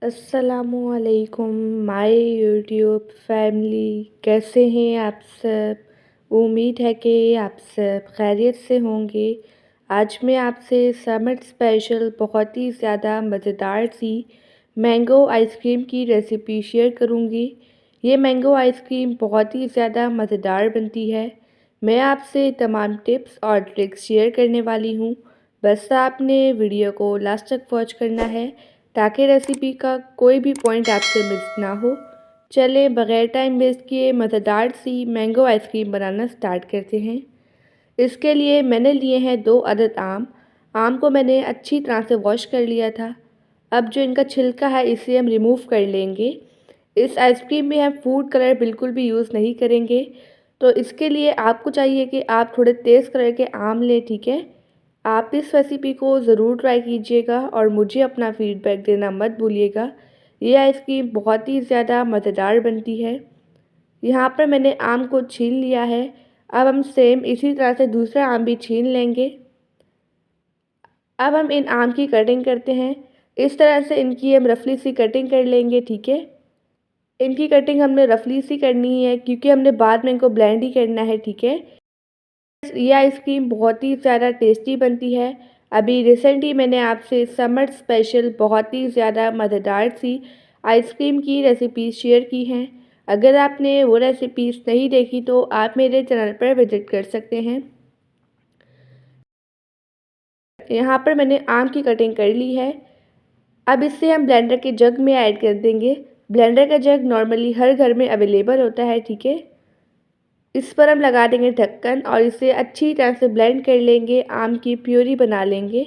अस्सलामुअलैकुम my YouTube family. कैसे हैं आप सब? उम्मीद है कि आप सब खैरियत से होंगे। आज मैं आपसे समर स्पेशल बहुत ही ज़्यादा मज़ेदार सी मैंगो आइसक्रीम की रेसिपी शेयर करूंगी। ये मैंगो आइसक्रीम बहुत ही ज़्यादा मज़ेदार बनती है। मैं आपसे तमाम टिप्स और ट्रिक्स शेयर करने वाली हूँ। बस आपने वीडियो को लास्ट तक वॉच करना है ताकि रेसिपी का कोई भी पॉइंट आपसे मिस ना हो। चलें बग़ैर टाइम वेस्ट किए मज़ेदार सी मैंगो आइसक्रीम बनाना स्टार्ट करते हैं। इसके लिए मैंने लिए हैं 2 अदद आम। आम को मैंने अच्छी तरह से वॉश कर लिया था। अब जो इनका छिलका है इसे हम रिमूव कर लेंगे। इस आइसक्रीम में हम फूड कलर बिल्कुल भी यूज़ नहीं करेंगे, तो इसके लिए आपको चाहिए कि आप थोड़े तेज़ कलर के आम लें, ठीक है। आप इस रेसिपी को ज़रूर ट्राई कीजिएगा और मुझे अपना फ़ीडबैक देना मत भूलिएगा। ये आइसक्रीम बहुत ही ज़्यादा मज़ेदार बनती है। यहाँ पर मैंने आम को छील लिया है। अब हम सेम इसी तरह से दूसरा आम भी छील लेंगे। अब हम इन आम की कटिंग करते हैं। इस तरह से इनकी हम रफली सी कटिंग कर लेंगे, ठीक है। इनकी कटिंग हमने रफली सी करनी है क्योंकि हमने बाद में इनको ब्लेंड ही करना है, ठीक है। ये आइसक्रीम बहुत ही ज़्यादा टेस्टी बनती है। अभी रिसेंटली मैंने आपसे समर स्पेशल बहुत ही ज़्यादा मज़ेदार सी आइसक्रीम की रेसिपी शेयर की हैं। अगर आपने वो रेसिपीज़ नहीं देखी तो आप मेरे चैनल पर विज़िट कर सकते हैं। यहाँ पर मैंने आम की कटिंग कर ली है। अब इसे हम ब्लेंडर के जग में ऐड कर देंगे। ब्लेंडर का जग नॉर्मली हर घर में अवेलेबल होता है, ठीक है। इस पर हम लगा देंगे ढक्कन और इसे अच्छी तरह से ब्लेंड कर लेंगे। आम की प्यूरी बना लेंगे।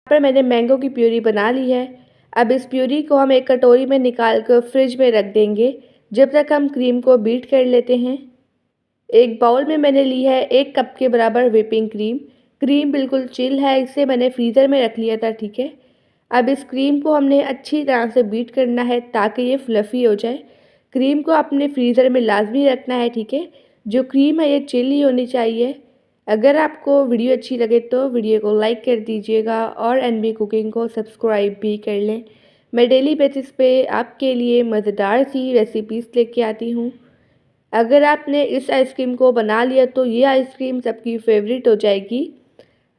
पर मैंने मैंगो की प्यूरी बना ली है। अब इस प्यूरी को हम एक कटोरी में निकाल कर फ्रिज में रख देंगे जब तक हम क्रीम को बीट कर लेते हैं। एक बाउल में मैंने ली है 1 कप के बराबर व्हिपिंग क्रीम। क्रीम बिल्कुल चिल है, इसे मैंने फ्रीज़र में रख लिया था, ठीक है। अब इस क्रीम को हमने अच्छी तरह से बीट करना है ताकि ये फ्लफ़ी हो जाए। क्रीम को अपने फ्रीज़र में लाजमी रखना है, ठीक है। जो क्रीम है ये चिल ही होनी चाहिए। अगर आपको वीडियो अच्छी लगे तो वीडियो को लाइक कर दीजिएगा और एनबी कुकिंग को सब्सक्राइब भी कर लें। मैं डेली बेसिस पे आपके लिए मज़ेदार सी रेसिपीज़ लेके आती हूँ। अगर आपने इस आइसक्रीम को बना लिया तो ये आइसक्रीम सबकी फेवरेट हो जाएगी।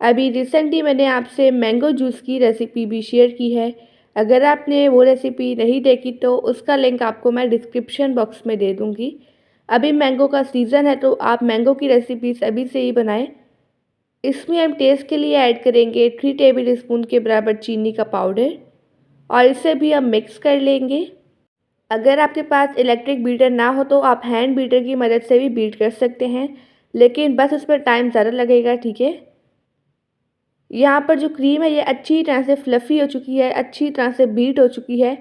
अभी रिसेंटली मैंने आपसे मैंगो जूस की रेसिपी भी शेयर की है। अगर आपने वो रेसिपी नहीं देखी तो उसका लिंक आपको मैं डिस्क्रिप्शन बॉक्स में दे दूँगी। अभी मैंगो का सीज़न है तो आप मैंगो की रेसिपीज़ अभी से ही बनाएं। इसमें हम टेस्ट के लिए ऐड करेंगे 3 टेबल स्पून के बराबर चीनी का पाउडर और इसे भी हम मिक्स कर लेंगे। अगर आपके पास इलेक्ट्रिक बीटर ना हो तो आप हैंड बीटर की मदद से भी बीट कर सकते हैं, लेकिन बस उस पर टाइम ज़्यादा लगेगा, ठीक है। यहाँ पर जो क्रीम है ये अच्छी तरह से फ्लफ़ी हो चुकी है, अच्छी तरह से बीट हो चुकी है।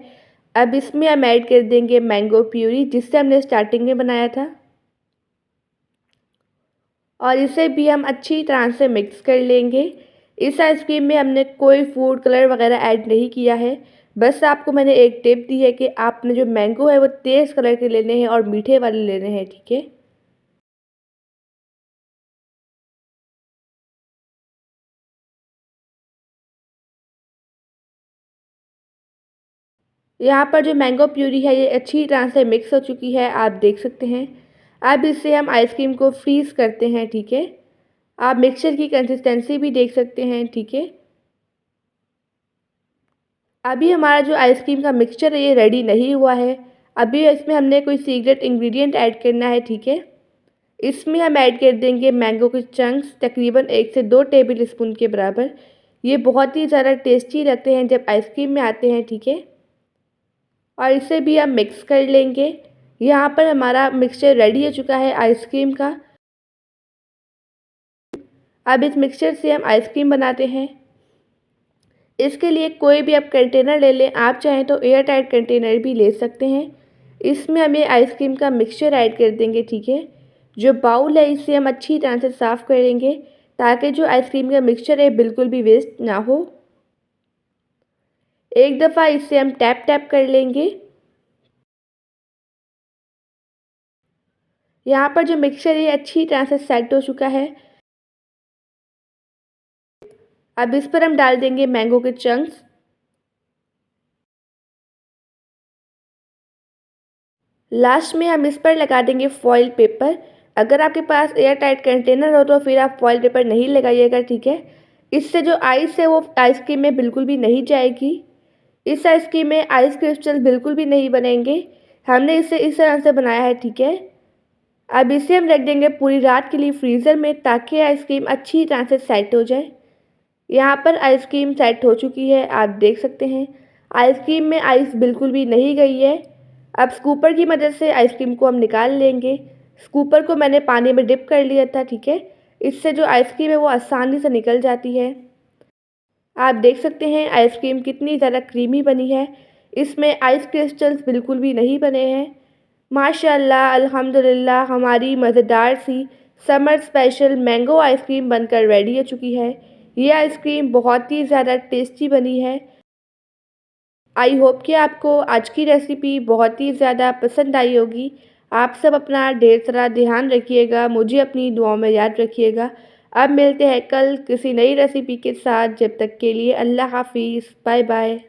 अब इसमें हम ऐड कर देंगे मैंगो प्यूरी जिससे हमने स्टार्टिंग में बनाया था और इसे भी हम अच्छी तरह से मिक्स कर लेंगे। इस आइसक्रीम में हमने कोई फूड कलर वगैरह ऐड नहीं किया है। बस आपको मैंने एक टिप दी है कि आपने जो मैंगो है वो तेज़ कलर के लेने हैं और मीठे वाले लेने हैं, ठीक है। यहाँ पर जो मैंगो प्यूरी है ये अच्छी तरह से मिक्स हो चुकी है, आप देख सकते हैं। अब इससे हम आइसक्रीम को फ्रीज़ करते हैं, ठीक है। आप मिक्सचर की कंसिस्टेंसी भी देख सकते हैं, ठीक है। अभी हमारा जो आइसक्रीम का मिक्सचर है ये रेडी नहीं हुआ है। अभी इसमें हमने कोई सीक्रेट इंग्रेडिएंट ऐड करना है, ठीक है। इसमें हम ऐड कर देंगे मैंगो के चंक्स तकरीबन 1 से 2 टेबल स्पून के बराबर। ये बहुत ही ज़्यादा टेस्टी लगते हैं जब आइसक्रीम में आते हैं, ठीक है। और इसे भी हम मिक्स कर लेंगे। यहाँ पर हमारा मिक्सचर रेडी हो चुका है आइसक्रीम का। अब इस मिक्सचर से हम आइसक्रीम बनाते हैं। इसके लिए कोई भी आप कंटेनर ले लें, आप चाहें तो एयर टाइट कंटेनर भी ले सकते हैं। इसमें हम ये आइसक्रीम का मिक्सचर ऐड कर देंगे, ठीक है। जो बाउल है इसे हम अच्छी तरह से साफ़ करेंगे ताकि जो आइसक्रीम का मिक्सचर है बिल्कुल भी वेस्ट ना हो। एक दफ़ा इसे हम टैप टैप कर लेंगे। यहाँ पर जो मिक्सचर है अच्छी तरह से सेट हो चुका है। अब इस पर हम डाल देंगे मैंगो के चंक्स। लास्ट में हम इस पर लगा देंगे फॉइल पेपर। अगर आपके पास एयर टाइट कंटेनर हो तो फिर आप फॉइल पेपर नहीं लगाइएगा, ठीक है। इससे जो आइस है वो आइसक्रीम में बिल्कुल भी नहीं जाएगी। इस आइसक्रीम में आइस क्रिस्टल बिल्कुल भी नहीं बनेंगे। हमने इसे इस तरह से बनाया है, ठीक है। अब इसे हम रख देंगे पूरी रात के लिए फ्रीज़र में, ताकि आइसक्रीम अच्छी तरह से सेट हो जाए। यहाँ पर आइसक्रीम सेट हो चुकी है, आप देख सकते हैं। आइसक्रीम में आइस बिल्कुल भी नहीं गई है। अब स्कूपर की मदद से आइसक्रीम को हम निकाल लेंगे। स्कूपर को मैंने पानी में डिप कर लिया था, ठीक है। इससे जो आइसक्रीम है वो आसानी से निकल जाती है। आप देख सकते हैं आइसक्रीम कितनी ज़्यादा क्रीमी बनी है। इसमें आइस क्रिस्टल्स बिल्कुल भी नहीं बने हैं। माशाल्लाह, अल्हम्दुलिल्लाह, हमारी मज़ेदार सी समर स्पेशल मैंगो आइसक्रीम बनकर रेडी हो चुकी है। ये आइसक्रीम बहुत ही ज़्यादा टेस्टी बनी है। आई होप कि आपको आज की रेसिपी बहुत ही ज़्यादा पसंद आई होगी। आप सब अपना ढेर सारा ध्यान रखिएगा, मुझे अपनी दुआओं में याद रखिएगा। अब मिलते हैं कल किसी नई रेसिपी के साथ। जब तक के लिए अल्लाह हाफ़िज़, बाय बाय।